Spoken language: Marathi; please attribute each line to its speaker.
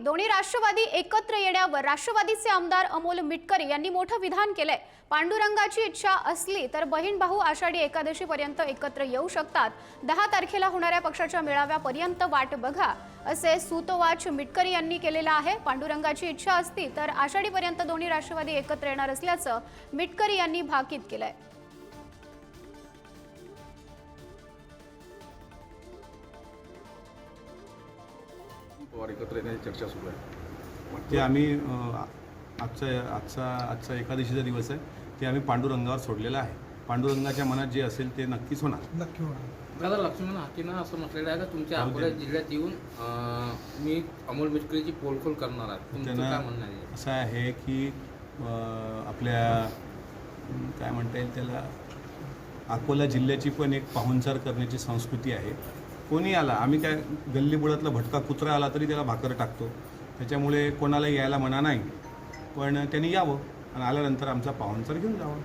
Speaker 1: दोन्ही राष्ट्रवादी एकत्र येण्यावर राष्ट्रवादीचे आमदार अमोल मिटकरी यांनी मोठं विधान केलंय। पांडुरंगाची इच्छा असली तर बहीण भाऊ आषाढी एकादशी पर्यंत एकत्र येऊ शकतात। 10 तारखेला होणाऱ्या पक्षाच्या मेळाव्यापर्यंत वाट बघा असे सूतोवाच मिटकरी यांनी केलेला आहे। पांडुरंगाची इच्छा असती तर आषाढी पर्यंत दोन्ही राष्ट्रवादी एकत्र येणार असल्याचं मिटकरी यांनी भाकीत केलंय।
Speaker 2: एकत्र येण्याची चर्चा सुरू आहे।
Speaker 3: ते आम्ही आजचा एकादशीचा दिवस आहे, ते आम्ही पांडुरंगावर सोडलेला आहे। पांडुरंगाच्या मनात जे असेल ते नक्कीच होणार।
Speaker 4: नक्की होणार।
Speaker 5: दादा, लक्ष्मण हाकेनं असं म्हटलेलं आहे का तुमच्या अकोला जिल्ह्यात येऊन मी अमोल मिटकरीची पोलखोल करणार आहे, तुमचं काय म्हणणं आहे?
Speaker 3: असं आहे की आपल्या काय म्हणता येईल त्याला, अकोला जिल्ह्याची पण एक पाहुणचार करण्याची संस्कृती आहे। कोणी आला, आम्ही काय गल्लीबुळातला भटका कुत्रा आला तरी त्याला भाकर टाकतो, त्याच्यामुळे कोणाला यायला मना नाही, पण त्यांनी यावं आणि आल्यानंतर आमचा पाहुणचार घेऊन जावं।